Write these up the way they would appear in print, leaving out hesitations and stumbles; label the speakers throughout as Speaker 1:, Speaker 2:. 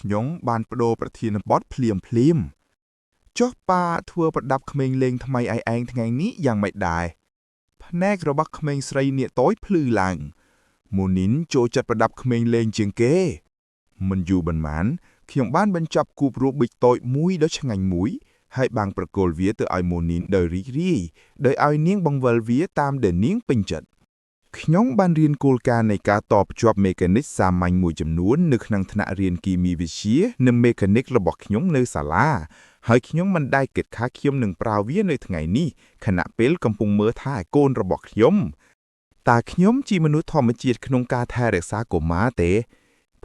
Speaker 1: ខ្ញុំបានបដូរប្រធានបទភ្លាមចុះប៉ាធ្វើប្រដាប់ក្មេងលេងថ្មីឯឯងថ្ងៃនេះយ៉ាងម៉េចដែរភ្នែករបស់ក្មេងស្រីនាគតូចភ្លឺឡើងមូនីនចូលចិត្តប្រដាប់ក្មេងលេងជាងគេមិនយូរប៉ុន្មានខ្ញុំបានបញ្ចប់គូបរូបប៊ិចតូចមួយដ៏ឆ្ងាញ់មួយហើយបាំងប្រគល់វាទៅឲ្យមូនីនដោយរីករាយដោយឲ្យនាងបង្វិលវាតាមដែលនាងពេញចិត្តខ្ញុំបានរៀនគោលការណ៍នៃការតភ្ជាប់មេកានិកសាមញ្ញមួយចំនួននៅក្នុងថ្នាក់រៀនគីមីវិទ្យានិងមេកានិករបស់ខ្ញុំនៅសាលាហើយខ្ញុំមិនដែលគិតថាខ្ញុំនឹងប្រើវានៅថ្ងៃនេះខណៈពេលកំពុងមើលថែកូនរបស់ខ្ញុំតើខ្ញុំជាមនុស្សធម្មជាតិក្នុងការថែរក្សាកុមារទេ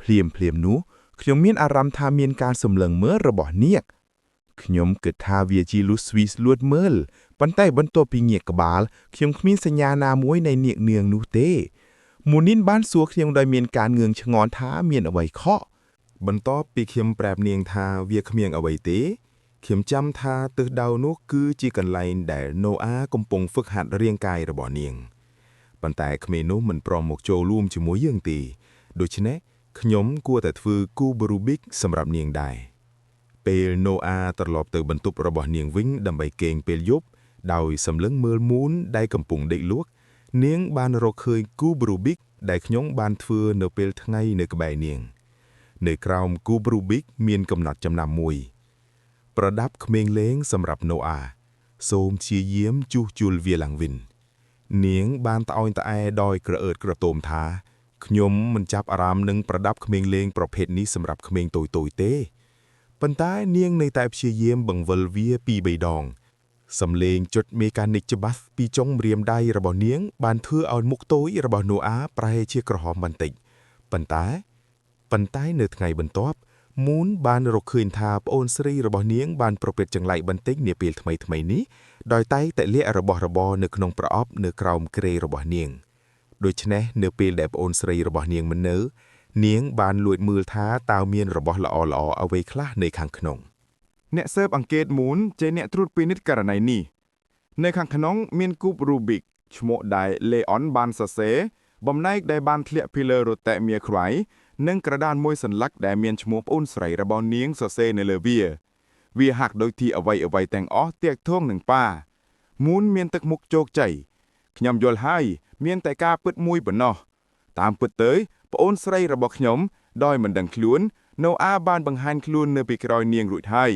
Speaker 1: ភ្លាមនោះខ្ញុំមានអារម្មណ៍ថាមានការសម្លឹងមើលរបស់នាគខ្ញុំគិតថាវាជាលូស្វីសលួចមើលប៉ុន្តែបន្ទាប់ពីងាកក្បាលខ្ញុំគ្មានសញ្ញាណាមួយនៃនាគនាងនោះទេមូនីនបានសួរខ្ញុំដោយមានការងឿងឆ្ងល់ថាមានអ្វីខុសបន្ទាប់ពីខ្ញុំប្រាប់នាងថាវាគ្មានអ្វីទេខ្ញុំចាំថាទិសដៅនោះគឺជាកន្លែងដែលណូអាកំពុងហ្វឹកហាត់រាងកាយរបស់នាងប៉ុន្តែក្មេងនោះមិនព្រមមកចូលរួមជាមួយយើងទេដូច្នេះខ្ញុំគួរតែធ្វើគូបរូប៊ិកសម្រាប់នាងដែរពេលណូអាត្រឡប់ទៅបន្ទប់របស់នាងវិញដើម្បីគេងពេលយប់ដោយសម្លឹងមើលមូនដែលកំពុងដេកលក់នាងបានរកឃើញគូបរូប៊ិកដែលខ្ញុំបានធ្វើនៅពេលថ្ងៃនៅក្បែរនាងនៅក្រោមគូបរូប៊ិកមានកំណត់ចំណាំមួយប្រដាប់ក្មេងលេងសម្រាប់ណូអាសូមព្យាយាមជួសជុលវាឡើងវិញនាងបានត្អូញត្អែដោយក្រអឺតក្រទមថាខ្ញុំមិនចាប់អារម្មណ៍នឹងប្រដាប់ក្មេងលេងប្រភេទនេះសម្រាប់ក្មេងតូចទេប៉ុន្តែនាងនៅតែព្យាយាមបង្វិលវាពីរបីដងសំឡេងចុចមេកានិកច្បាស់ពីចុងម្រាមដៃរបស់នាងបានធ្វើឲ្យមុខតូចរបស់ណូអាប្រហែលជាក្រហមបន្តិចប៉ុន្តែនៅថ្ងៃបន្ទាប់មូនបានរកឃើញថាប្អូនស្រីរបស់នាងបានប្រព្រឹត្តចង្លៃបន្តិចនាពេលថ្មីនេះដោយតែងតែលាក់របស់របរនៅក្នុងប្រអប់នៅក្រោមគ្រែរបស់នាងដូច្នេះនៅពេលដែលប្អូនស្រីរបស់នាងមិននៅនាងបានលួចមើលថាតើមានរបស់ល្អអ្វីខ្លះនៅខាងក្នុង
Speaker 2: អ្នកស៊ើបអង្កេតមូនជាអ្នកត្រួតពិនិត្យករណីនេះនៅខាងក្នុងមានគូបរូប៊ិកឈ្មោះដែលលេអុនបានសរសេរបំណែកដែលបានធ្លាក់ពីលើរទេះមៀខ្វៃនិងក្រដាសមួយសន្លឹកដែលមានឈ្មោះប្អូនស្រីរបស់នាងសរសេរនៅលើវាហាក់ដូចជាអ្វីទាំងអស់ទាក់ទងនឹងប៉ាមូនមានទឹកមុខជោគជ័យខ្ញុំយល់ហើយមានតែការពិតមួយប៉ុណ្ណោះតាមពិតទៅប្អូនស្រីរបស់ខ្ញុំដោយមិនដឹងខ្លួនណូអាបានបង្ហាញខ្លួននៅពីក្រោយនាងរួចហើយ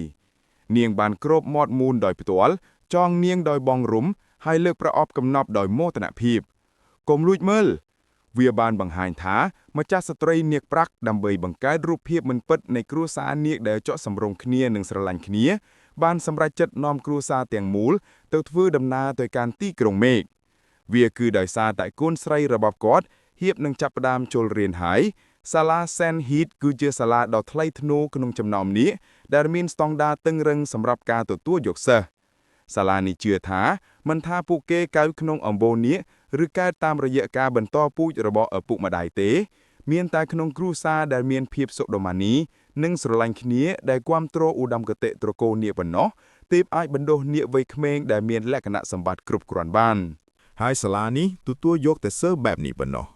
Speaker 2: នាងបានគ្របមាត់មូនដោយផ្ទាល់ចងនាងដោយបងរុំហើយលើកប្រអប់កំណប់ដោយមោទនភាពកុំលួចមើលវាបានបង្ហាញថាម្ចាស់ស្ត្រីនាគប្រាក់ដើម្បីបង្កើតរូបភាពមិនពិតនៃគ្រួសារនាគដែលចក់សម្រុងគ្នានិងស្រឡាញ់គ្នាបានសម្រេចចិត្តនាំគ្រួសារទាំងមូលទៅធ្វើដំណើរទៅកាន់ទីក្រុងមេឃវាគឺដោយសារតែកូនស្រីរបស់គាត់ហៀបនឹងចាប់ផ្ដើមចូលរៀនហើយសាលា Saint Heath គឺជាសាលាដ៏ថ្លៃថ្នូរក្នុងចំណោមនាគដែលមានស្តង់ដារតឹងរ៉ឹងសម្រាប់ការទទួលយកសិស្សសាលានេះជឿថាមិនថាពួកគេកើតក្នុងអម្បូរនាគឬកើតតាមរយៈការបន្តពូជរបស់ឪពុកម្ដាយទេមានតែក្នុងគ្រួសារដែលមានភាពសុខដុមានីនិងស្រឡាញ់គ្នាដែលគាំទ្រឧត្តមគតិត្រកូលនាគប៉ុណ្ណោះទើបអាចបណ្ដុះនាគវ័យក្មេងដែលមានលក្ខណៈសម្បត្តិគ្រប់គ្រាន់បាន
Speaker 1: ហើយសាលានេះទទួលយកតែសិស្សបែបនេះប៉ុណ្ណោះ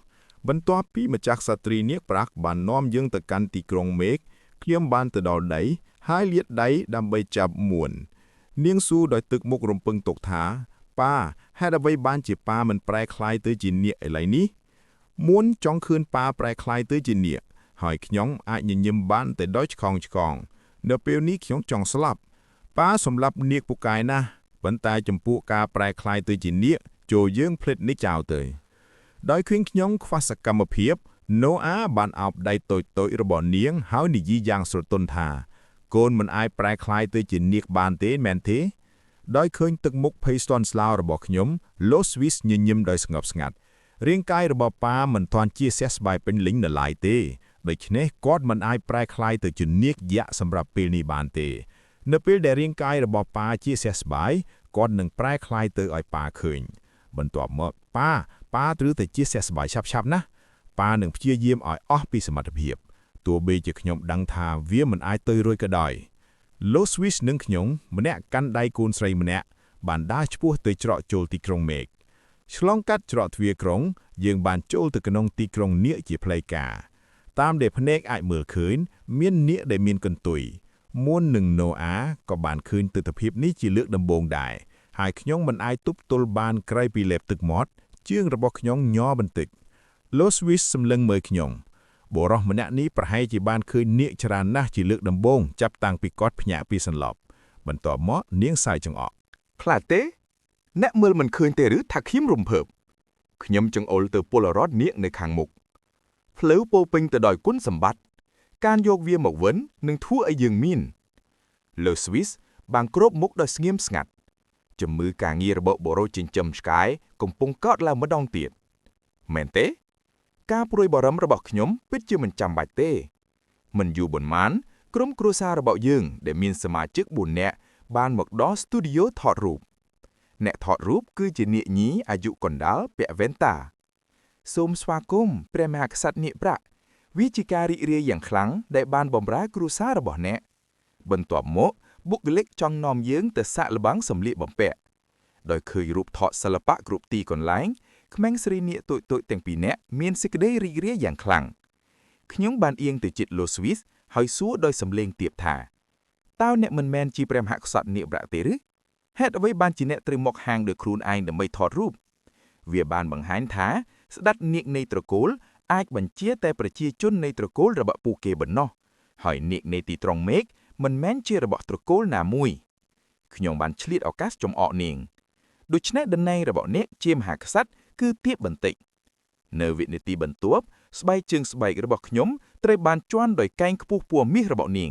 Speaker 1: បន្ទាប់ពីម្ចាស់ស្ត្រីនាគប្រាក់បាននាំយើងទៅកាន់ទីក្រុងមេឃខ្ញុំបានទៅដល់ដីហើយលាតដៃដើម្បីចាប់មួននាងសួរដោយទឹកមុខរំពឹងទុកថាប៉ាហេតុអ្វីបានជាប៉ាមិនប្រែក្លាយទៅជានាគឥឡូវនេះមួនចង់ឃើញប៉ាប្រែក្លាយទៅជានាគហើយខ្ញុំអាចញញឹមបានតែដោយឆ្កងនៅពេលនេះខ្ញុំចង់ស្លាប់ប៉ាសម្លាប់នាគពូកែណាស់ប៉ុន្តែចំពោះការប្រែក្លាយទៅជានាគចូលយើងភ្លេចនេះចោលទៅដោយឃើញខ្ញុំខ្វះសកម្មភាពណូអាបានអោបដៃតូចរបស់នាងហើយនិយាយយ៉ាងស្រទន់ថាកូនមិនអាចប្រែក្លាយទៅជានាគបានទេមែនទេដោយឃើញទឹកមុខភ័យស្ទន់ស្លោរបស់ខ្ញុំលោកស្វីសញញឹមដោយស្ងប់ស្ងាត់រាងកាយរបស់ប៉ាមិនទាន់ជាសះស្បើយពេញលេញនៅឡើយទេដូច្នេះគាត់មិនអាចប្រែក្លាយទៅជានាគយក្សសម្រាប់ពេលនេះបានទេនៅពេលដែលរាងកាយរបស់ប៉ាជាសះស្បើយគាត់នឹងប្រែក្លាយទៅឲ្យប៉ាឃើញបន្ទាប់មកប៉ាត្រូវតែជាសះស្បើយឆាប់ណាស់ប៉ានឹងព្យាយាមឲ្យអស់ពីសមត្ថភាពទោះបីជាខ្ញុំដឹងថាវាមិនអាចទៅរួចក៏ដោយលោកស្វីសនិងខ្ញុំម្នាក់កាន់ដៃកូនស្រីម្នាក់បានដើរឆ្ពោះទៅច្រកចូលទីក្រុងមេឃឆ្លងកាត់ច្រកទ្វារក្រុងយើងបានចូលទៅក្នុងទីក្រុងនាគជាផ្លូវការ
Speaker 3: តាមដែលភ្នែកអាចមើលឃើញមាននាគដែលមានកន្ទុយមួននិងណូអាក៏បានឃើញទិដ្ឋភាពនេះជាលើកដំបូងដែរហើយខ្ញុំមិនអាចទប់ទល់បានក្រោយពីលេបទឹកមាត់ជើងរបស់ខ្ញុំញ័របន្តិចលោកស្វីសសម្លឹងមើលខ្ញុំបុរសម្នាក់នេះប្រហែលជាបានឃើញនាគច្រើនណាស់ជាលើកដំបូងចាប់តាំងពីគាត់ភ្ញាក់ពីសន្លប់បន្ទាប់មកនាងសាយចង្អក់
Speaker 1: ខ្លាចទេអ្នកមើលមិនឃើញទេឬថាខ្ញុំរំភើបខ្ញុំចង្អុលទៅពលរដ្ឋនាគនៅខាងមុខផ្លូវពោពេញទៅដោយគុណសម្បត្តិការយកវាមកវិញនឹងធ្វើឲ្យយើងមានលើស្វីសបានគ្របមុខដោយស្ងៀមស្ងាត់ជំងឺការងាររបស់បុរសចិញ្ចឹមឆ្កែកំពុងកើតឡើងម្ដងទៀតមែនទេការព្រួយបារម្ភរបស់ខ្ញុំពិតជាមិនចាំបាច់ទេមិនយូរប៉ុន្មានក្រុមគ្រួសាររបស់យើងដែលមានសមាជិក4នាក់បានមកដល់ស្ទូឌីយោថតរូបអ្នកថតរូបគឺជានាគញីអាយុកណ្ដាលពាក់វ៉ែនតាសូមស្វាគមន៍ព្រះមហាក្សត្រនាគប្រាក់វាជាការរីករាយយ៉ាងខ្លាំងដែលបានបម្រើគ្រួសាររបស់អ្នកបន្ទាប់មកបុគ្គលិកចង់នាំយើងទៅសាកល្បងសម្លៀកបំពាក់ដោយឃើញរូបថតសិល្បៈគ្រប់ទីកន្លែងក្មេងស្រីនាគតូចៗទាំងពីរនាក់មានសេចក្តីរីករាយយ៉ាងខ្លាំងខ្ញុំបានអៀងទៅជិតលោកស្វីសហើយសួរដោយសំឡេងទាបថាតើអ្នកមិនមែនជាព្រះមហាក្សត្រនាគប្រាក់ទេឬហេតុអ្វីបានជាអ្នកត្រូវមកហាងដោយខ្លួនឯងដើម្បីថតរូបវាបានបង្ហាញថាស្ដេចនាគនៃត្រកូលអាចបញ្ជាតែប្រជាជននៃត្រកូលរបស់ពួកគេប៉ុណ្ណោះហើយនាគនៃទីក្រុងមេឃមិនមែនជារបស់ត្រកូលណាមួយខ្ញុំបានឆ្លៀតឱកាសចំអកនាងដូច្នេះតំណែងរបស់អ្នកជាមហាក្សត្រគឺទាបបន្តិចនៅវិនាទីបន្ទាប់ស្បែកជើងស្បែករបស់ខ្ញុំត្រូវបានជន់ដោយកែងខ្ពស់ពណ៌មាសរបស់នាង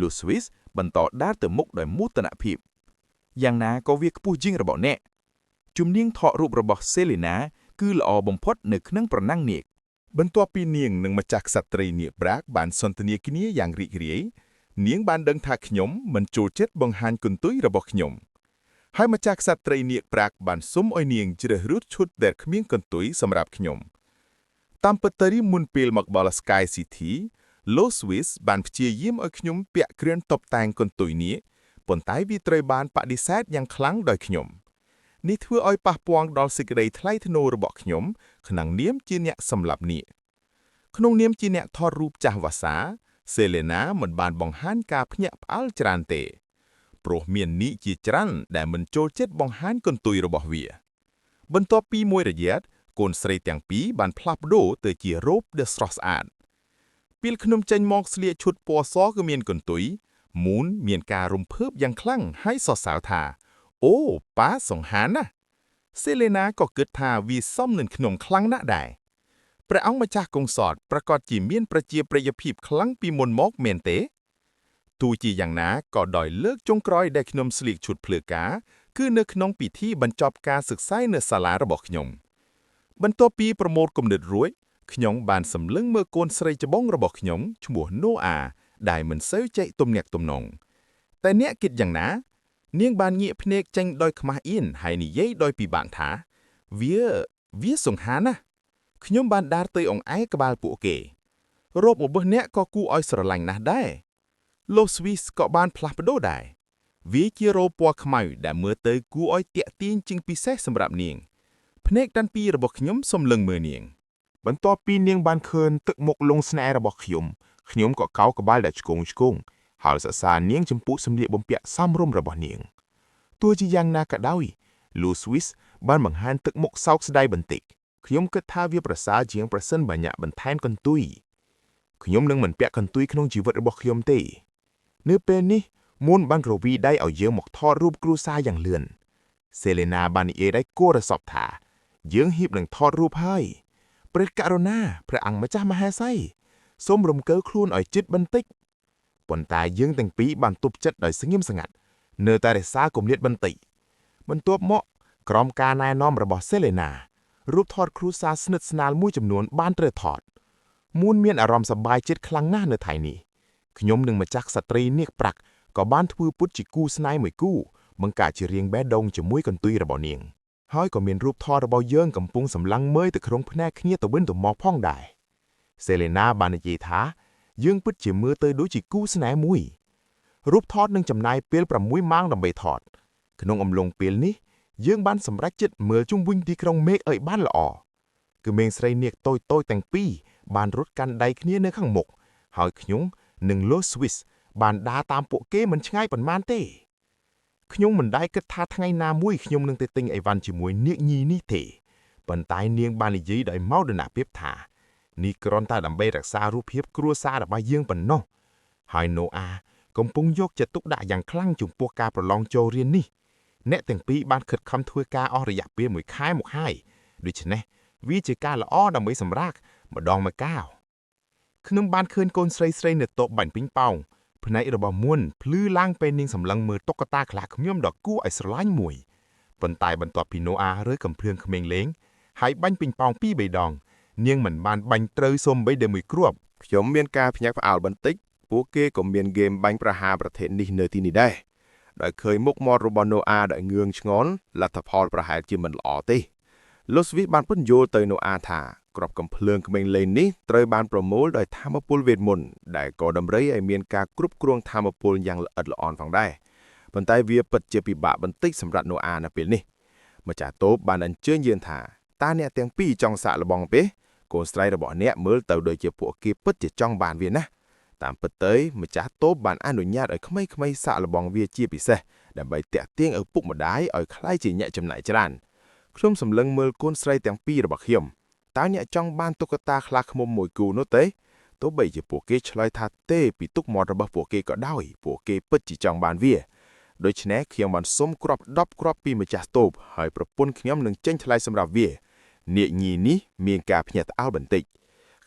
Speaker 1: លូស្វីសបន្តដើរទៅមុខដោយមោទនភាពយ៉ាងណាក៏វាខ្ពស់ជាងរបស់អ្នកជំនាញថតរូបរបស់សេលីណាគឺល្អបំផុតនៅក្នុងប្រណាំងនាគ
Speaker 3: បន្ទាប់ពីនាងនិងម្ចាស់ក្សត្រីនាគប្រាក់បានសន្ទនាគ្នាយ៉ាងរីករាយនាងបានដឹងថាខ្ញុំមិនចូលចិត្តបង្ហាញកន្ទុយរបស់ខ្ញុំហើយម្ចាស់ក្សត្រីនាគប្រាក់បានសុំឲ្យនាងជ្រើសរើសឈុតដែលគ្មានកន្ទុយសម្រាប់ខ្ញុំតាមពិតទៅមុនពេលមកបល Sky City លោក Swiss បានព្យាយាមឲ្យខ្ញុំពាក់គ្រឿងតុបតែងកន្ទុយនាគប៉ុន្តែវាត្រូវបានបដិសេធយ៉ាងខ្លាំងដោយខ្ញុំនេះធ្វើឲ្យប៉ះពាល់ដល់សេចក្តីថ្លៃថ្នូររបស់ខ្ញុំក្នុងនាមជាអ្នកសម្លាប់នាគក្នុងនាមជាអ្នកថតរូបចាស់វស្សាសេលេណាមិនបានបង្ហាញការភ្ញាក់ផ្អើលច្រើនទេព្រោះមាននាគជាច្រើនដែលមិនចូលចិត្តបង្ហាញកន្ទុយរបស់វាបន្ទាប់ពីមួយរយៈកូនស្រីទាំងពីរបានផ្លាស់ប្ដូរទៅជារ៉ូបដែលស្រស់ស្អាតពេលខ្ញុំចេញមកស្លៀកឈុតពណ៌សគឺមានកន្ទុយមូនមានការរំភើបយ៉ាងខ្លាំងហើយសរសើរថាអូប៉ាសង្ហាណាស់សេលេណាក៏គិតថាវាសមនឹងខ្ញុំខ្លាំងណាស់ដែរព្រះអង្គម្ចាស់កុងសតប្រកាសជាមានប្រជាប្រិយភាពខ្លាំងពីមុនមកមែនទេទោះជាយ៉ាងណាក៏ដោយលើកចុងក្រោយដែលខ្ញុំស្លៀកឈុតភ្លឺការគឺនៅក្នុងពិធីបញ្ចប់ការសិក្សានៅសាលារបស់ខ្ញុំបន្ទាប់ពីប្រមូលគំនិតរួចខ្ញុំបានសម្លឹងមើលកូនស្រីច្បងរបស់ខ្ញុំឈ្មោះណូអាដែលមិនសូវចែកទំនាក់ទំនងតែអ្នកគិតយ៉ាងណានាងបានងាកភ្នែកចេញដោយខ្មាស់អៀនហើយនិយាយដោយពិបាកថាវាសង្ហាណាស់ខ្ញុំបានដើរទៅអង្អែលក្បាលពួកគេរ៉ូបរបស់អ្នកក៏គួរឲ្យស្រឡាញ់ណាស់ដែរលោកស្វីសក៏បានផ្លាស់ប្ដូរដែរវាជារ៉ូបពណ៌ខ្មៅដែលមើលទៅគួរឲ្យទាក់ទាញជាងពិសេសសម្រាប់នាងភ្នែកទាំងពីររបស់ខ្ញុំសម្លឹងមើលនាងបន្ទាប់ពីនាងបានឃើញទឹកមុខលងស្នេហ៍របស់ខ្ញុំក៏កោសក្បាលដែលឆ្គងហើយសរសើរនាងចំពោះសម្លៀកបំពាក់សមរម្យរបស់នាងទោះជាយ៉ាងណាក៏ដោយលូស្វីសបានបង្ហាញទឹកមុខសោកស្ដាយបន្តិចខ្ញុំគិតថាវាប្រសើរជាងប្រសិនបើញាក់បន្ថែមកន្ទុយខ្ញុំនឹងមិនពាក់កន្ទុយក្នុងជីវិតរបស់ខ្ញុំទេនៅពេលនេះមុនបានក្រវីដៃឲ្យយើងមកថតរូបគ្រួសារយ៉ាងលឿនសេលេណាបាននិយាយដោយគួររសប់ថាយើងហ៊ាននឹងថតរូបហើយព្រះករុណាព្រះអង្គម្ចាស់មហេសីសូមរំកើខ្លួនឲ្យជិតបន្តិចប៉ុន្តែយើងទាំងពីរបានទប់ចិត្តដោយស្ងៀមស្ងាត់នៅតែរក្សាគម្លាតបន្តិចបន្ទាប់មកក្រោមការណែនាំរបស់សេលេណារូបថតគ្រួសារស្និទ្ធស្នាលមួយចំនួនបានត្រូវថតមួនមានអារម្មណ៍សប្បាយចិត្តខ្លាំងណាស់នៅថ្ងៃនេះខ្ញុំនិងម្ចាស់ក្សត្រីនាគប្រាក់ក៏បានធ្វើពុតជាគូស្នេហ៍មួយគូបង្កើតជារាងបេះដូងជាមួយកន្ទុយរបស់នាងហើយក៏មានរូបថតរបស់យើងកំពុងសម្លឹងមើលទៅក្នុងភ្នែកគ្នាទៅវិញទៅមកផងដែរសេលេណាបាននិយាយថាយើងពិតជាមើលទៅដូចជាគូស្នេហ៍មួយរូបថតនឹងចំណាយពេល6ម៉ោងដើម្បីថតក្នុងអំឡុងពេលនេះយើងបានសម្រេចចិត្តមើលជុំវិញទីក្រុងមេឃឲ្យបានល្អគឺមេងស្រីនាគតូចទាំងពីរ បានរត់កាន់ដៃគ្នានៅខាងមុខហើយខ្ញុំនិងលោក Swiss បានដើរតាមពួកគេមិនឆ្ងាយប៉ុន្មានទេខ្ញុំមិនដែលគិតថាថ្ងៃណាមួយខ្ញុំនឹងទៅទិញអីវ៉ាន់ជាមួយនាគញីនេះទេប៉ុន្តែនាងបាននិយាយដោយមោទនភាពថានេះគ្រាន់តែដើម្បីរក្សារូបភាពគ្រួសាររបស់យើងប៉ុណ្ណោះហើយណូអាកំពុងយកចិត្តទុកដាក់យ៉ាងខ្លាំងចំពោះការប្រឡងចូលរៀននេះអ្នកទាំងពីរបានខិតខំធ្វើការអស់រយៈពេល1ខែមកហើយដូច្នេះវាជាការល្អដើម្បីសម្រាកម្ដងម្កាលខ្ញុំបានឃើញកូនស្រីនៅតូបបាញ់ពីងប៉ោងភ្នែករបស់មួនភ្លឺឡើងពេលនាងសម្លឹងមើលតុក្កតាខ្លាឃ្លាំដ៏គួរឲ្យស្រឡាញ់មួយប៉ុន្តែបន្ទាប់ពីណូអារើកំភ្លើងក្មេងលេងហើយបាញ់ពីងប៉ោង2-3 ដងនាងមិនបានបាញ់ត្រូវសូម្បីតែមួយគ្រាប់
Speaker 4: ខ្ញុំមានការភ្ញាក់ផ្អើលបន្តិចពួកគេក៏មានហ្គេមបាញ់ប្រហារប្រភេទនេះនៅទីនេះដែរដោយឃើញមុខមាត់របស់ណូអាដែលងឿងឆ្ងល់លទ្ធផលប្រហែលជាមិនល្អទេលោកស្វីសបានពន្យល់ទៅណូអាថាក្របកំភ្លើងក្មេងលេងនេះត្រូវបានប្រមូលដោយថាមពលវេទមន្តដែលក៏តម្រូវឲ្យមានការគ្រប់គ្រងថាមពលយ៉ាងល្អិតល្អន់ផងដែរប៉ុន្តែវាពិតជាពិបាកបន្តិចសម្រាប់ណូអានៅពេលនេះម្ចាស់តូបបានអញ្ជើញយើងថាតើអ្នកទាំងពីរចង់សាកល្បងទេកូនស្រីរបស់អ្នកមើលទៅដូចជាពួកគេពិតជាចង់បានវាណាតាមពិតទៅម្ចាស់តូបបានអនុញ្ញាតឲ្យក្មេងៗសាកល្បងវាជាពិសេសដើម្បីទាក់ទាញឪពុកម្ដាយឲ្យក្លាយជាអ្នកចំណាយច្រើនខ្ញុំសម្លឹងមើលកូនស្រីទាំងពីររបស់ខ្ញុំតើអ្នកចង់បានតុក្កតាខ្លាឃ្មុំមួយគូនោះទេទោះបីជាពួកគេឆ្លើយថាទេពីទុកមាត់របស់ពួកគេក៏ដោយពួកគេពិតជាចង់បានវាដូច្នេះខ្ញុំបានសុំគ្រាប់10គ្រាប់ពីម្ចាស់តូបហើយប្រពន្ធខ្ញុំនឹងចេញថ្លៃសម្រាប់វានាគញីនេះមានការភ្ញាក់ផ្អើលបន្តិច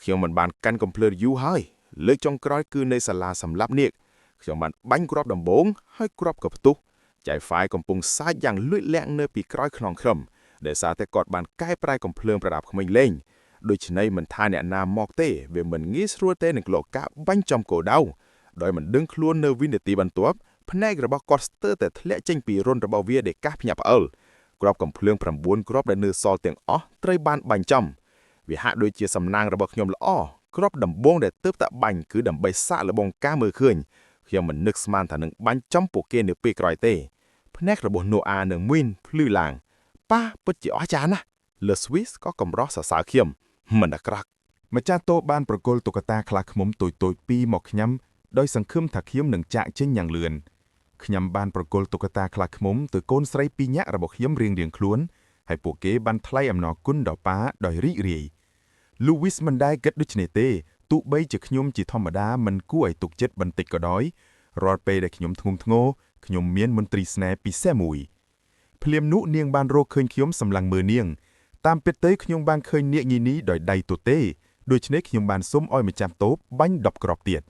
Speaker 4: ខ្ញុំមិនបានកាន់កំភ្លើយូរហើយលើកចុងក្រោយគឺនៅសាលាសម្រាប់នាគខ្ញុំបានបាញ់គ្រាប់ដំបូងហើយគ្រាប់ក៏ផ្ទុះចៅហ្វាយកំពុងសាចយ៉ាងលួចលាក់នៅពីក្រោយខ្នងខ្ញុំដែលសារតែគាត់បានកែប្រែកំភ្លើងប្រដាប់ក្មេងលេងដូច្នេះមិនថាអ្នកណាមកទេវាមិនងាយស្រួលទេនឹងក្លោកកាបាញ់ចំគោលដៅដោយមិនដឹងខ្លួននៅវិនាទីបន្ទាប់ភ្នែករបស់គាត់ស្ទើរតែធ្លាក់ចេញពីរន្ធរបស់វាដែលកាសភ្ញាក់ផ្អើលគ្រាប់កំភ្លើង9គ្រាប់ដែលនៅសល់ទាំងអស់ត្រូវបានបាញ់ចំវាហាក់ដូចជាសំណាងរបស់ខ្ញុំល្អគ្រាប់ដំបងដែលទើបតែបាញ់គឺដើម្បីសាកល្បងការមើលឃើញខ្ញុំមិននឹកស្មានថានឹងបាញ់ចំពួកគេនៅពេលក្រោយទេភ្នែករបស់ណូអានិងមីនភ្លឺឡើងប៉ះពិតជាអស្ចារ្យណាស់លើស្វីសក៏កម្រោះសរសើរខ្ញុំមិនអាក្រក់
Speaker 1: ម្ចាស់តូបបានប្រគល់តុក្កតាខ្លាឃ្មុំតូចៗពីរមកខ្ញុំដោយសង្ឃឹមថាខ្ញុំនឹងចាកចេញយ៉ាងលឿនខ្ញុំបានប្រគល់តុក្កតាខ្លាឃ្មុំទៅកូនស្រីពីរញាក់របស់ខ្ញុំរៀងៗខ្លួនហើយពួកគេបានថ្លែងអំណរគុណដល់ប៉ាដោយរីករាយ Louis មិនដែលគិតដូច្នេះទេទោះបីជាខ្ញុំជាធម្មតាមិនគួរឲ្យទុកចិត្តបន្តិចក៏ដោយរាល់ពេលដែលខ្ញុំធ្ងន់ធ្ងរខ្ញុំមានមន្ត្រីស្នេហ៍ពិសេសមួយភ្លាមនោះនាងបានរកឃើញខ្ញុំសម្លឹងមើលនាងតាមពិតទៅខ្ញុំបានឃើញនាគញីនេះដោយដៃទទេដូច្នេះខ្ញុំបានសុំឲ្យម្ចាស់តូបបាញ់10គ្រាប់ទៀត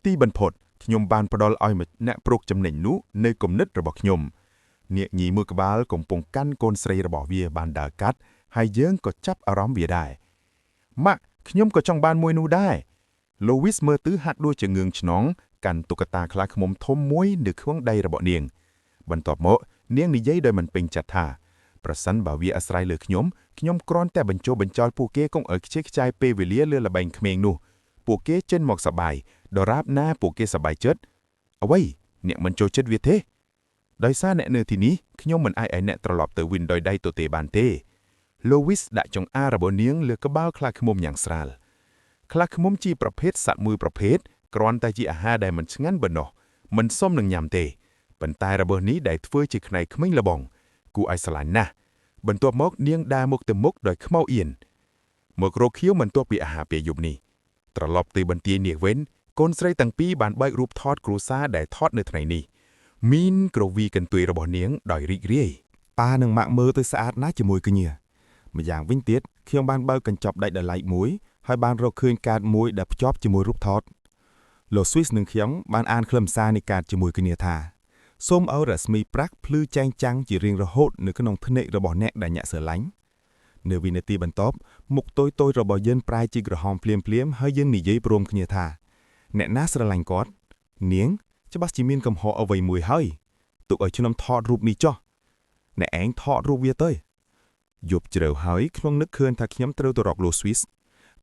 Speaker 1: ទីបំផុតខ្ញុំបានផ្ដល់ឲ្យអ្នកប្រុកចំណេញនោះនៅគំនិតរបស់ខ្ញុំនាគញីមួយក្បាលកំពុងកាន់កូនស្រីរបស់វាបានដើរកាត់ហើយយើងក៏ចាប់អារម្មណ៍វាដែរម៉ាក់ខ្ញុំក៏ចង់បានមួយនោះដែរ Louis មើលទៅហាក់ដូចជាងឿងឆ្នងកាន់តុក្កតាខ្លាឃ្មុំធំមួយនៅខ្វង់ដៃរបស់នាងបន្ទាប់មកនាងនិយាយដោយមិនពេញចិត្តថាប្រសិនបើវាអាស្រ័យលើខ្ញុំគ្រាន់តែបញ្ចុះបញ្ចោលពួកគេកុំឲ្យខ្ជិះខ្ចាយពេលវេលាលើល្បែងក្មេងនោះពួកគេចេញមកសប្បាយដរាបណាពួកគេសប្បាយចិត្តអ្វីអ្នកមិនចូលចិត្តវាទេដោយសារអ្នកនៅទីនេះខ្ញុំមិនអាចឲ្យអ្នកត្រឡប់ទៅវិញដោយដៃទទេបានទេ Louis ដាក់ចង្អារបស់នាងលើក្បាលខ្លាឃ្មុំយ៉ាងស្រាលខ្លាឃ្មុំជាប្រភេទសត្វមួយប្រភេទគ្រាន់តែជាអាហារដែលមិនឆ្ងាញ់ប៉ុណ្ណោះមិនសមនឹងញ៉ាំទេប៉ុន្តែរបស់នេះដែលធ្វើជាខ្នែក្មេងល្បងគួរឲ្យស្រឡាញ់ណាស់បន្ទាប់មកនាងដើរមុខទៅមុខដោយខ្មៅអៀនមករកខៀវបន្ទាប់ពីអាហារពេលយប់នេះត្រឡប់ទៅបន្ទាយនាងវិញកូនស្រីទាំងពីរបានបើករូបថតគ្រួសារដែលថតនៅថ្ងៃនេះមីនក្រវីកន្ទុយរបស់នាងដោយរីករាយប៉ានិងម៉ាក់មើលទៅស្អាតណាស់ជាមួយគ្នាម្យ៉ាងវិញទៀតខ្ញុំបានបើកកញ្ចប់ដាច់ដោយឡែកមួយហើយបានរកឃើញកាតមួយដែលភ្ជាប់ជាមួយរូបថតលោក Swiss និងខ្ញុំបានអានខ្លឹមសារនៃកាតជាមួយគ្នាថាសូមឲ្យរស្មីប្រាក់ភ្លឺចែងចាំងជារៀងរហូតនៅក្នុងភ្នែករបស់អ្នកដែលអ្នកស្រឡាញ់នៅវិនាទីបន្ទាប់មុខតូចៗរបស់យើងប្រែជាក្រហមភ្លាមៗហើយយើងនិយាយព្រមគ្នាថាអ្នកណាស្រឡាញ់គាត់នាងច្បាស់ជាមានកំហុសអ្វីមួយហើយទុកឲ្យខ្ញុំថតរូបនេះចុះអ្នកឯងថតរូបវាទៅយប់ជ្រៅហើយខ្ញុំនឹកឃើញថាខ្ញុំត្រូវទៅរកលោក Swiss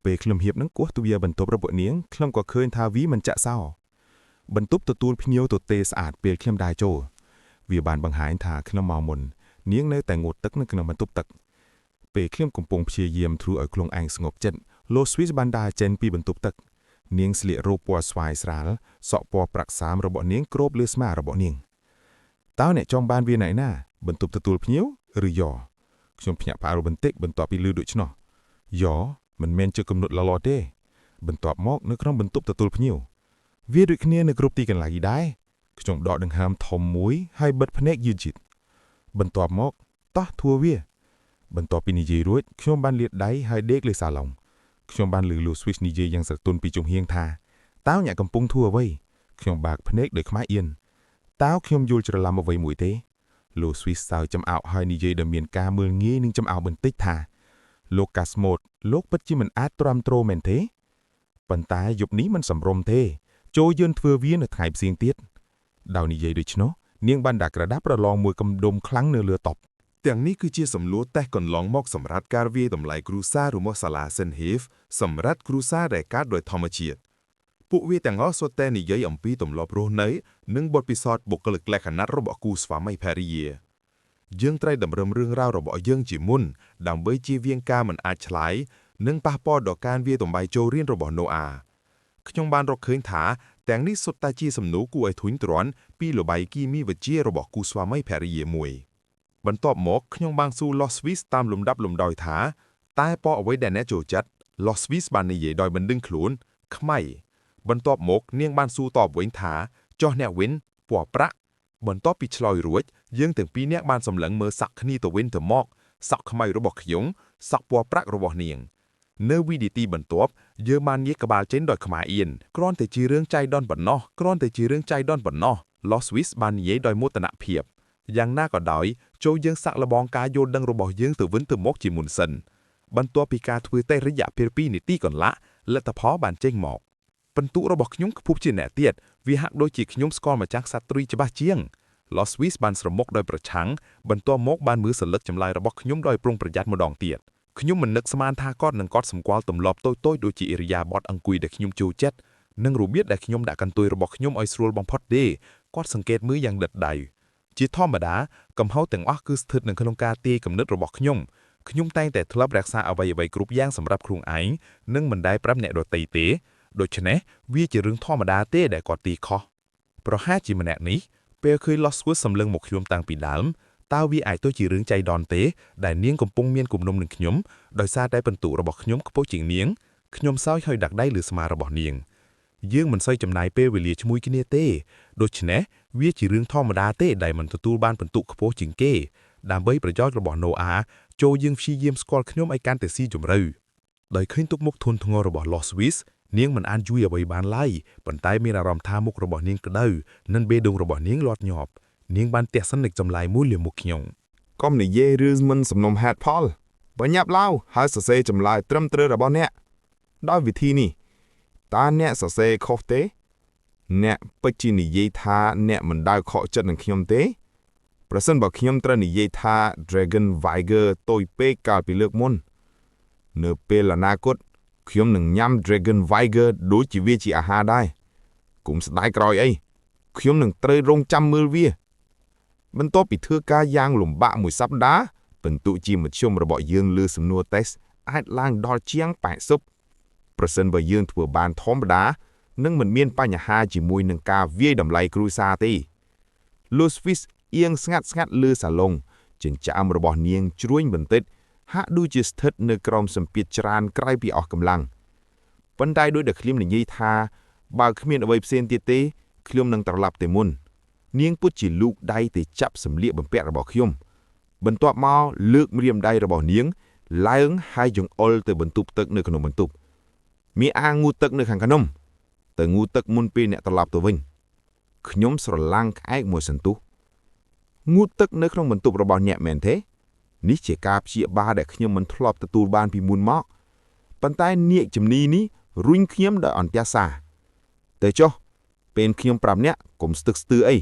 Speaker 1: ពេលខ្ញុំហៀបនឹងគោះទ្វារបន្ទប់របស់នាងខ្ញុំក៏ឃើញថាវាមិនចាក់សោបន្ទប់ទទួលភ្ញៀវទទេស្អាតពេលខ្ញុំដើរចូលវាបានបង្ហាញថាខ្ញុំមកមុននាងនៅតែងូតទឹកនៅក្នុងបន្ទប់ទឹកពេលខ្ញុំកំពុងព្យាយាមធ្វើឲ្យខ្លួនឯងស្ងប់ចិត្ត
Speaker 2: លោកស្វីសបានដើរចេញពីបន្ទប់ទឹកនាងស្លៀករូបពណ៌ស្វាយស្រាលសក់ពណ៌ប្រាក់សាមរបស់នាងគ្របលើស្មារបស់នាងតើអ្នកចង់បានវាណៃណាបន្ទប់ទទួលភ្ញៀវឬយ៉ខ្ញុំភ្ញាក់ផ្អើលបន្តិចបន្ទាប់ពីឮដូច្នោះយ៉មិនមែនជាគំនិតល្អទេបន្ទាប់មកនៅក្នុងបន្ទប់ទទួលភ្ញៀវវាដូចគ្នានៅគ្រប់ទីកន្លែងដែរខ្ញុំដកដង្ហើមធំមួយហើយបិទភ្នែកយឺតៗបន្ទាប់មកតោះធួវាបន្ទាប់ពីនិយាយរួចខ្ញុំបានលាតដៃហើយដេកលើសាឡុងខ្ញុំបានឮលោក Swiss និយាយយ៉ាងស្រទន់ពីជំហៀងថាតើអ្នកកំពុងធួអ្វីខ្ញុំបើកភ្នែកដោយខ្មាស់អៀនតើខ្ញុំយល់ច្រឡំអ្វីមួយទេលោក Swiss សើចំអោកហើយនិយាយដោយមានការមើលងាយនិងចំអោកបន្តិចថាលោកកាស្មូតលោកពិតជាមិនអាចទ្រាំទ្រមែនទេប៉ុន្តែយប់នេះមិនសម្រុំទេចូលយើងធ្វើវានៅថ្ងៃផ្សេងទៀតដោយនិយាយដូច្នោះនាងបានដាក់ក្រដាសប្រឡងមួយកំដុំខ្លាំងនៅលើតុ
Speaker 5: ទាំងនេះគឺជាសំណួរតេស្តកន្លងមកសម្រាប់ការវាយតម្លៃគ្រួសាររបស់សាលា St. Heath សម្រាប់គ្រួសារដែលកើតដោយធម្មជាតិពួកវាទាំងអស់សុទ្ធតែនិយាយអំពីទម្លាប់រស់នៅនិងបទពិសោធន៍បុគ្គលិកលក្ខណៈរបស់គូស្វាមីភរិយាយើងត្រូវតម្រឹមរឿងរ៉ាវរបស់យើងជាមុនដើម្បីជៀសវាងការមិនអាចឆ្លើយនិងប៉ះពាល់ដល់ការវាយតម្លៃចូលរៀនរបស់ Noah ខ្ញុំបានរកឃើញថាទាំងនេះសុទ្ធតែជាសំណួរគួរឲ្យធុញទ្រាន់ពីល្បែងគីមីវិទ្យារបស់គូស្វាមីភរិយាមួយបន្ទាប់មកខ្ញុំបានសួរ Los Swiss តាមលំដាប់លំដោយថាតែពណ៌អ្វីដែលអ្នកចូលចិត្ត Los Swiss បាននិយាយដោយមិនដឹងខ្លួនខ្មៅបន្ទាប់មកនាងបានសួរតបវិញថាចុះអ្នកវិញពណ៌ប្រាក់បន្ទាប់ពីឆ្លើយរួចយើងទាំងពីរនាក់បានសម្លឹងមើលស័ក្តិគ្នាទៅវិញទៅមកសក់ខ្មៅរបស់ខ្ញុំសក់ពណ៌ប្រាក់របស់នាងនៅវិនាទីបន្ទាប់យើងបានងាកក្បាលចេញដោយខ្មាស់អៀនគ្រាន់តែជារឿងចៃដន្យប៉ុណ្ណោះ Los Swiss បាននិយាយដោយមោទនភាពយ៉ាងណាក៏ដោយចូលយើងសាក់លបងការយល់ដឹងរបស់យើងទៅវិញទៅមកជាមុនសិនបន្ទាប់ពីការធ្វើតេស្តរយៈពេល2នាទីកន្លះលទ្ធផលបានចេញមកពិន្ទុរបស់ខ្ញុំខ្ពស់ជាងអ្នកទៀតវាហាក់ដូចជាខ្ញុំស្គាល់ម្ចាស់ក្សត្រីច្បាស់ជាង Los Swiss បានស្រមុកដោយប្រឆាំងបន្ទាប់មកបានមើលសន្លឹកចម្លើយរបស់ខ្ញុំដោយប្រុងប្រយ័ត្នម្ដងទៀតខ្ញុំមិននឹកស្មានថាគាត់នឹងកត់សម្គាល់ទម្លាប់តូចៗដូចជាឥរិយាបថអង្គុយដែលខ្ញុំចូលចិត្តនិងរបៀបដែលខ្ញុំដាក់កន្ទុយរបស់ខ្ញុំឲ្យស្រួលបំផុតទេគាត់សង្កេតមើលយ៉ាងដិតដៅជាធម្មតាកំហុសទាំងអស់គឺស្ថិតនៅក្នុងការទាយគំនិតរបស់ខ្ញុំតែងតែធ្លាប់រក្សាអ្វីៗគ្រប់យ៉ាងសម្រាប់ខ្លួនឯងនិងមិនដែលប្រាប់អ្នកដទៃទេដូច្នេះវាជារឿងធម្មតាទេដែលគាត់ទាយខុសប្រហែលជាម្នាក់នេះពេលឃើញ Los Swiss សម្លឹងមកខ្ញុំតាំងពីដើមតើវាអាចទៅជារឿងចៃដន្យទេដែលនាងកំពុងមានគំនុំនឹងខ្ញុំដោយសារតែពិន្ទុរបស់ខ្ញុំខ្ពស់ជាងនាងខ្ញុំសើចហើយដាក់ដៃលើស្មារបស់នាងយើងមិនសូវចំណាយពេលវេលាជាមួយគ្នាទេដូច្នេះវាជារឿងធម្មតាទេដែលមិនទទួលបានពិន្ទុខ្ពស់ជាងគេដើម្បីប្រយោជន៍របស់ Noah ចូលយើងព្យាយាមស្គាល់ខ្ញុំឲ្យកាន់តែស៊ីជម្រៅដោយឃើញទុកមុខធន់ធ្ងររបស់ Los Swiss នាងមិនអានយួយអ្វីបានឡើយប៉ុន្តែមានអារម្មណ៍ថាមុខរបស់នាងក្តៅនិងបេះដូងរបស់នាងលាត់ញាប់នាងបានទះសិននឹងចម្លើយមួយលើមុខខ្ញុំ
Speaker 2: កុំនិយាយឬមិនសំណុំហេតុផលបើញាប់ឡៅហើយសរសេរចម្លើយត្រឹមត្រូវរបស់អ្នកដោយវិធីនេះតើអ្នកសរសេរខុសទេអ្នកពិតជានិយាយថាអ្នកមិនដែលខកចិត្តនឹងខ្ញុំទេប្រសិនបើខ្ញុំត្រូវនិយាយថា Dragon Viger តូចពេកកាលពីលើកមុននៅពេលអនាគតខ្ញុំនឹងញ៉ាំ Dragon Viger ដូចជាវាជាអាហារដែរគុំស្ដាយក្រោយអីខ្ញុំនឹងត្រូវរងចាំមើលវាបន្ទាប់ពីធ្វើការយ៉ាងលំបាកមួយសប្តាហ៍ពិន្ទុជាមធ្យមរបស់យើងលើសំណួរតេស្តអាចឡើងដល់ជាង80ប្រសិនបើយើងធ្វើបានធម្មតានឹងមិនមានបញ្ហាជាមួយនឹងការវាយតម្លៃគ្រួសារទេ Los Swiss អៀងស្ងាត់លើសាឡុងចិញ្ចើមរបស់នាងជ្រួញបន្តិចហាក់ដូចជាស្ថិតនៅក្រោមសម្ពាធច្រើនក្រៃពីអស់កម្លាំងប៉ុន្តែដោយដែលខ្ញុំនិយាយថាបើគ្មានអ្វីផ្សេងទៀតទេខ្ញុំនឹងត្រឡប់ទៅមុននាងពុតជាលូកដៃទៅចាប់សម្លៀកបំពាក់របស់ខ្ញុំបន្ទាប់មកលើកម្រាមដៃរបស់នាងឡើងហើយចង្អុលទៅបន្ទប់ទឹកនៅក្នុងបន្ទប់មានអាងងូទឹកនៅខាងក្នុងទៅងូទឹកមុនពេលអ្នកត្រឡប់ទៅវិញខ្ញុំស្រឡាំងក្អែកមួយសន្ទុះងូទឹកនៅក្នុងបន្ទប់របស់អ្នកមែនទេនេះជាការព្យាបាលដែលខ្ញុំមិនធ្លាប់ទទួលបានពីមុនមកប៉ុន្តែនាគជំនីនេះរុញខ្ញុំដោយអន្ទះសារទៅចុះពេលខ្ញុំប្រាប់អ្នកកុំស្ទឹកស្ទើរអី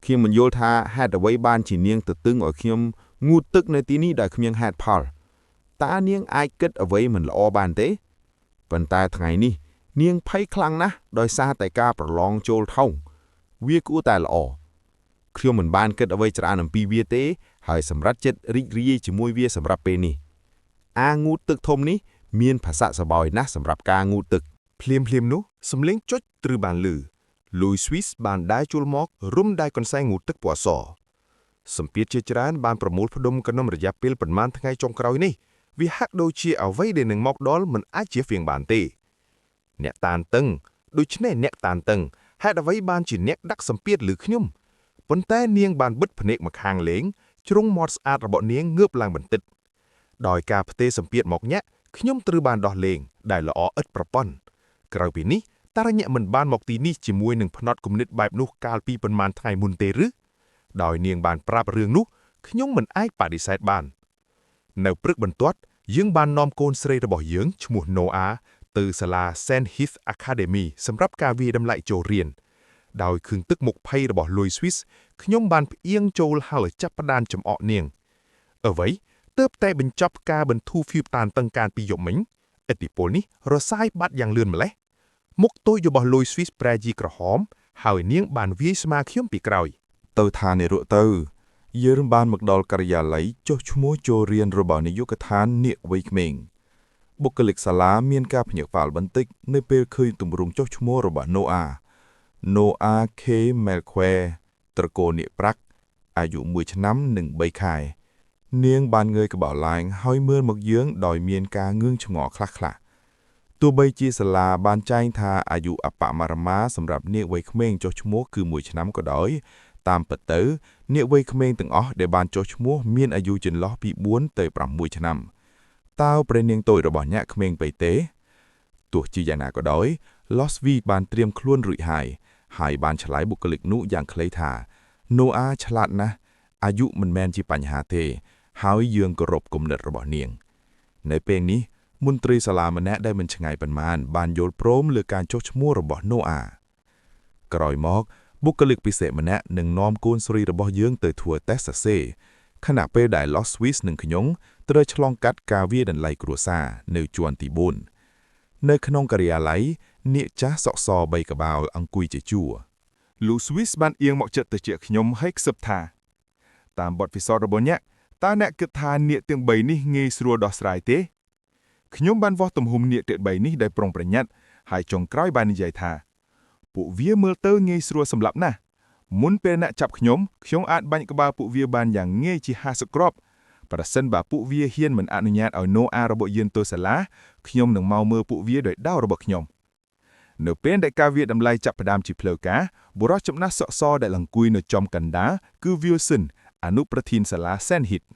Speaker 2: ខ្ញុំមិនយល់ថាហេតុអ្វីបានជានាងទៅទឹងឲ្យខ្ញុំងូទឹកនៅទីនេះដោយគ្មានហេតុផលតើនាងអាចគិតអ្វីមិនល្អបានទេប៉ុន្តែថ្ងៃនេះនាងភ័យខ្លាំងណាស់ដោយសារតែការប្រឡងចូលថោងវាគួរតែល្អខ្ញុំមិនបានគិតអ្វីច្រើនអំពីវាទេហើយសម្រាប់ចិត្តរីករាយជាមួយវាសម្រាប់ពេលនេះអាងូទឹកធំនេះ
Speaker 5: មានភាសាសបោយណាស់សម្រាប់ការងូតទឹកភ្លាមៗនោះសំលេងចុចត្រូវបានលឺ Louis Swiss បានដើរចូលមករុំដៃកន្សែងងូតទឹកពណ៌សសម្ពាធជាច្រើនបានប្រមូលផ្ដុំក្នុងរយៈពេលប៉ុន្មានថ្ងៃចុងក្រោយនេះវាហាក់ដូចជាអ្វីដែលនឹងមកដល់មិនអាចជៀសវាងបានទេអ្នកតានតឹងដូច្នេះអ្នកតានតឹងហេតុអ្វីបានជាអ្នកដាក់សម្ពាធលើខ្ញុំប៉ុន្តែនាងបានបិទភ្នែកម្ខាងលេងជ្រុងមាត់ស្អាតរបស់នាងងើបឡើងបន្តិចដោយការផ្ទេរសម្ពាធមកញាក់ខ្ញុំត្រូវបានដោះលែងដែលល្អឥតប្រព័ន្ធក្រៅពីនេះតារញាក់មិនបានមកទីនេះជាមួយនឹងផ្នត់គំនិតបែបនោះកាលពីប៉ុន្មានថ្ងៃមុនទេឬដោយនាងបានប្រាប់រឿងនោះខ្ញុំមិនអាចបដិសេធបាននៅព្រឹកបន្ទាប់យើងបាននាំកូនស្រីរបស់យើងឈ្មោះ Noah ទៅសាលា St. Heath Academy សម្រាប់ការវាយតម្លៃចូលរៀនដោយខឹងទឹកមុខភ័យរបស់ Louis Swiss ខ្ញុំបានផ្អៀងចូលហើយចាប់ផ្ដើមចំអកនាងអ្វីទើបតែបញ្ចប់ការបន្ធូរហ្វៀបតានតឹងកាលពីយប់មិញឥទ្ធិពលនេះរសាយបាត់យ៉ាងលឿនម្ល៉េះមុខតូចរបស់ Louis Swiss ប្រែជាក្រហមហើយនាងបានវាយស្មាខ្ញុំពីក្រោយ
Speaker 2: ទៅថានាងរក់ទៅយើងបានមកដល់ការិយាល័យចុះឈ្មោះចូលរៀនរបស់នាយកដ្ឋាននាគវ័យក្មេងបុគ្គលិកសាលាមានការភ្ញាក់ផ្អើលបន្តិចនៅពេលឃើញទម្រង់ចុះឈ្មោះរបស់ Noah K. Melchior ត្រកូលនាគប្រាក់អាយុ1ឆ្នាំនិង3ខែនាងបានងើយក្បាលឡើងហើយមើលមកយើងដោយមានការងឿងឆ្ងល់ខ្លះៗទោះបីជាសាលាបានចែងថាអាយុអបមរមាសម្រាប់នាគវ័យក្មេងចុះឈ្មោះគឺ1ឆ្នាំក៏ដោយតាមពិតទៅនាគវ័យក្មេងទាំងអស់ដែលបានចុះឈ្មោះមានអាយុចន្លោះពី4ទៅ6ឆ្នាំតើព្រះនាងតូចរបស់អ្នកក្មេងពេកទេទោះជាយ៉ាងណាក៏ដោយ Losvi បានត្រៀមខ្លួនរួចហើយបានឆ្លើយបុគ្គលិកនោះយ៉ាងខ្លីថា Noah ឆ្លាតណាស់អាយុមិនមែនជាបញ្ហាទេហើយយើងគោរពគំនិតរបស់នាងនៅពេលនេះមន្ត្រីសាលាម្នាក់ដែលមិនឆ្ងាយប៉ុន្មានបានយល់ព្រមលើការចុះឈ្មោះរបស់ Noah ក្រោយមកបុគ្គលិកពិសេសម្នាក់នឹងនាំកូនស្រីរបស់យើងទៅធ្វើតេស្តសរសេរខណៈពេលដែល Los Swiss និងខ្ញុំត្រូវឆ្លងកាត់ការវាយតម្លៃគ្រួសារនៅជាន់ទី4នៅក្នុងការិយាល័យនាគចាស់សក់ស3ក្បាលអង្គុយជាជួរ
Speaker 3: Louis Swiss បានអៀងមកជិតទៅជាខ្ញុំហើយខ្សឹបថាតាមបទពិសោធន៍របស់អ្នកតើអ្នកគិតថានាគទាំង3នេះងាយស្រួលដោះស្រាយទេខ្ញុំបានវាស់ទំហំនាគទាំង3នេះដោយប្រុងប្រយ័ត្នហើយចុងក្រោយបាននិយាយថាពួកវាមើលទៅងាយស្រួលសម្លាប់ណាស់មុនពេលអ្នកចាប់ខ្ញុំអាចបាញ់ក្បាលពួកវាបានយ៉ាងងាយជា50គ្រាប់ប្រសិនបើពួកវាហ៊ានមិនអនុញ្ញាតឲ្យ Noah របស់យើងទៅសាលាខ្ញុំនឹងមកមើលពួកវាដោយដាវរបស់ខ្ញុំនៅពេលដែលការវាយតម្លៃចាប់ផ្ដើមជាផ្លូវការបុរសចំណាស់សក់សដែលអង្គុយនៅចំកណ្ដាលគឺ Wilson អនុប្រធានសាលា St. Heath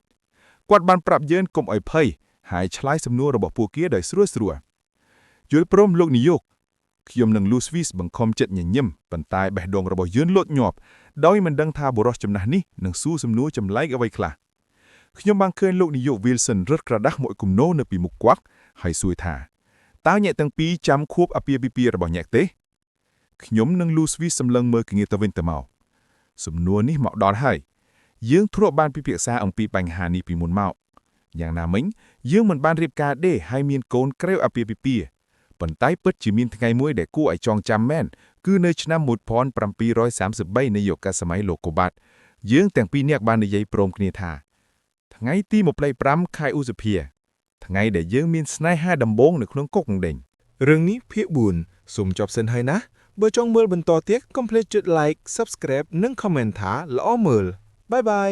Speaker 3: គាត់បានប្រាប់យើងកុំឲ្យភ័យហើយឆ្លើយសំណួររបស់ពួកគេដោយស្រួលយល់ព្រមលោកនាយកខ្ញុំនិង Louis Swiss បង្ខំចិត្តញញឹមប៉ុន្តែបេះដូងរបស់យើងលោតញាប់ដោយមិនដឹងថាបុរសចំណាស់នេះនឹងសួរសំណួរចម្លែកអ្វីខ្លះខ្ញុំបានឃើញលោកនាយក Wilson រត់ក្រដាស់មួយគំនោនៅពីមុខគាត់ហើយសួរថាតើអ្នកទាំងពីរចាំខួបអាពាហ៍ពិពាហ៍របស់អ្នកទេខ្ញុំនិង Louis Swiss សម្លឹងមើលគ្នាទៅវិញទៅមកសំណួរនេះមកដល់ហើយយើងធ្លាប់បានពិភាក្សាអំពីបញ្ហានេះពីមុនមកយ៉ាងណាមិញយើងមិនបានរៀបការដេរហើយមានកូនក្រែវអាពាហ៍ពិពាហ៍ប៉ុន្តែពិតជាមានថ្ងៃមួយដែលគួរឲ្យចងចាំមែនគឺនៅឆ្នាំ1733នៃយុគសម័យលោកកូបាតយើងទាំងពីរនាក់បាននិយាយព្រមគ្នាថាថ្ងៃទី25ខែឧសភាថ្ងៃដែលយើងមានស្នេហាដំបូងនៅក្នុងគុកដេញ
Speaker 5: រឿងនេះភាគ4សូមចប់សិនហើយណាបើចង់មើលបន្តទៀតកុំភ្លេចចុច like subscribe និង comment ថាល្អមើលបាយបាយ